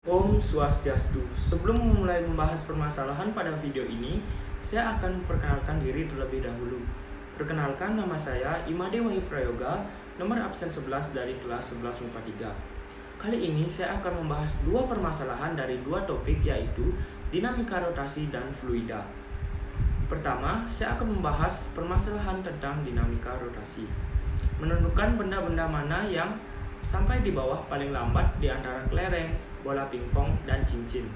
Om Swastiastu. Sebelum memulai membahas permasalahan pada video ini, saya akan memperkenalkan diri terlebih dahulu. Perkenalkan, nama saya Imade Wahyu Prayoga, nomor absen 11 dari kelas 11 MIPA 3. Kali ini saya akan membahas dua permasalahan dari dua topik, yaitu dinamika rotasi dan fluida. Pertama, saya akan membahas permasalahan tentang dinamika rotasi. Menentukan benda-benda mana yang sampai di bawah paling lambat di antara kelereng, bola pingpong, dan cincin.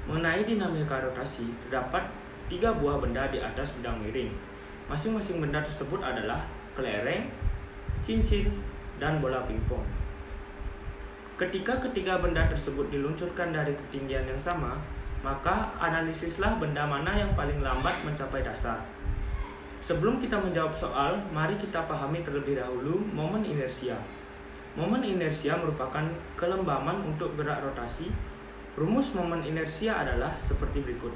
Mengenai dinamika rotasi, terdapat 3 buah benda di atas bidang miring. Masing-masing benda tersebut adalah kelereng, cincin, dan bola pingpong. Ketika ketiga benda tersebut diluncurkan dari ketinggian yang sama, maka analisislah benda mana yang paling lambat mencapai dasar. Sebelum kita menjawab soal, mari kita pahami terlebih dahulu momen inersia. Momen inersia merupakan kelembaman untuk gerak rotasi. Rumus momen inersia adalah seperti berikut.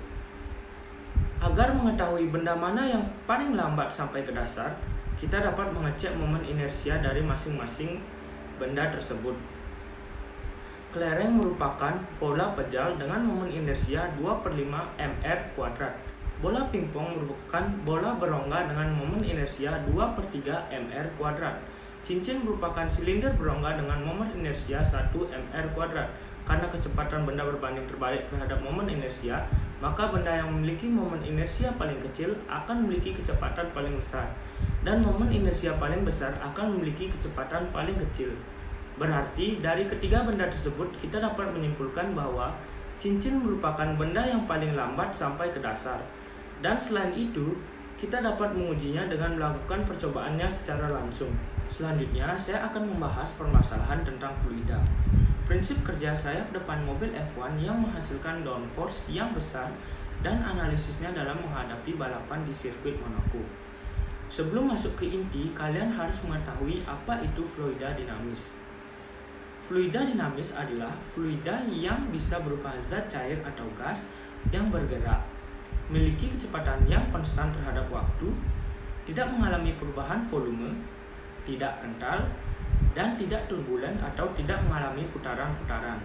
Agar mengetahui benda mana yang paling lambat sampai ke dasar, kita dapat mengecek momen inersia dari masing-masing benda tersebut. Kelereng merupakan bola pejal dengan momen inersia 2/5 mr². Bola pingpong merupakan bola berongga dengan momen inersia 2/3 mr². Cincin merupakan silinder berongga dengan momen inersia 1 mr². Karena kecepatan benda berbanding terbalik terhadap momen inersia, maka benda yang memiliki momen inersia paling kecil akan memiliki kecepatan paling besar, dan momen inersia paling besar akan memiliki kecepatan paling kecil. Berarti dari ketiga benda tersebut kita dapat menyimpulkan bahwa cincin merupakan benda yang paling lambat sampai ke dasar. Dan selain itu, kita dapat mengujinya dengan melakukan percobaannya secara langsung. Selanjutnya, saya akan membahas permasalahan tentang fluida. Prinsip kerja sayap depan mobil F1 yang menghasilkan downforce yang besar dan analisisnya dalam menghadapi balapan di sirkuit Monaco. Sebelum masuk ke inti, kalian harus mengetahui apa itu fluida dinamis. Fluida dinamis adalah fluida yang bisa berupa zat cair atau gas yang bergerak, memiliki kecepatan yang konstan terhadap waktu, tidak mengalami perubahan volume, tidak kental, dan tidak turbulen atau tidak mengalami putaran-putaran.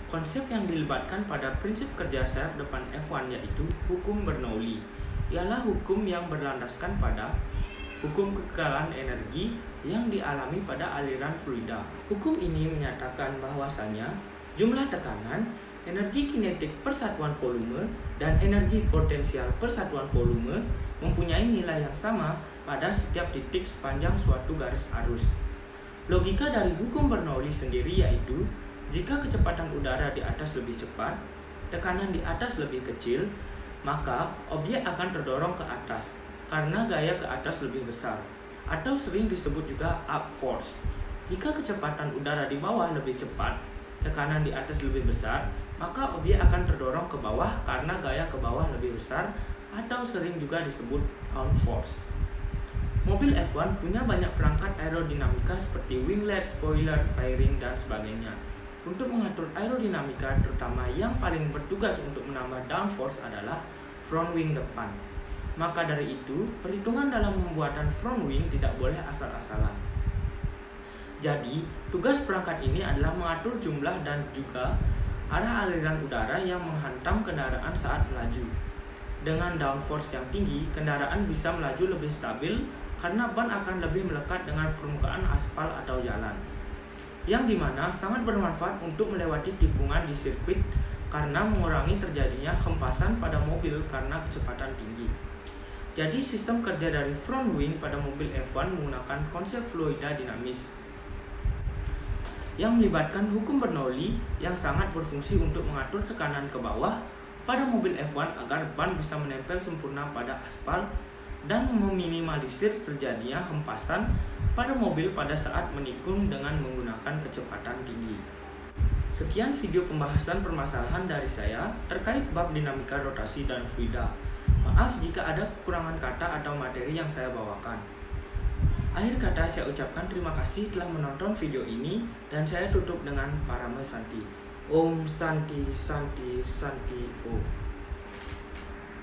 Konsep yang dilibatkan pada prinsip kerja sayap depan F1 yaitu hukum Bernoulli, ialah hukum yang berlandaskan pada hukum kekekalan energi yang dialami pada aliran fluida. Hukum ini menyatakan bahwasanya jumlah tekanan, energi kinetik per satuan volume, dan energi potensial per satuan volume mempunyai nilai yang sama pada setiap titik sepanjang suatu garis arus. Logika dari hukum Bernoulli sendiri yaitu, jika kecepatan udara di atas lebih cepat, tekanan di atas lebih kecil, maka objek akan terdorong ke atas karena gaya ke atas lebih besar, atau sering disebut juga up force. Jika kecepatan udara di bawah lebih cepat, tekanan di atas lebih besar, maka objek akan terdorong ke bawah karena gaya ke bawah lebih besar, atau sering juga disebut down force. Mobil F1 punya banyak perangkat aerodinamika seperti winglet, spoiler, fairing, dan sebagainya. Untuk mengatur aerodinamika, terutama yang paling bertugas untuk menambah downforce adalah front wing depan. Maka dari itu, perhitungan dalam pembuatan front wing tidak boleh asal-asalan. Jadi, tugas perangkat ini adalah mengatur jumlah dan juga arah aliran udara yang menghantam kendaraan saat melaju. Dengan downforce yang tinggi, kendaraan bisa melaju lebih stabil karena ban akan lebih melekat dengan permukaan aspal atau jalan, yang dimana sangat bermanfaat untuk melewati tikungan di sirkuit karena mengurangi terjadinya hempasan pada mobil karena kecepatan tinggi. Jadi sistem kerja dari front wing pada mobil F1 menggunakan konsep fluida dinamis yang melibatkan hukum Bernoulli yang sangat berfungsi untuk mengatur tekanan ke bawah pada mobil F1 agar ban bisa menempel sempurna pada aspal dan meminimalisir terjadinya hempasan pada mobil pada saat menikung dengan menggunakan kecepatan tinggi. Sekian video pembahasan permasalahan dari saya terkait bab dinamika rotasi dan fluida. Maaf jika ada kekurangan kata atau materi yang saya bawakan. Akhir kata saya ucapkan terima kasih telah menonton video ini dan saya tutup dengan Parama Santi. Om Santi Santi Santi Om.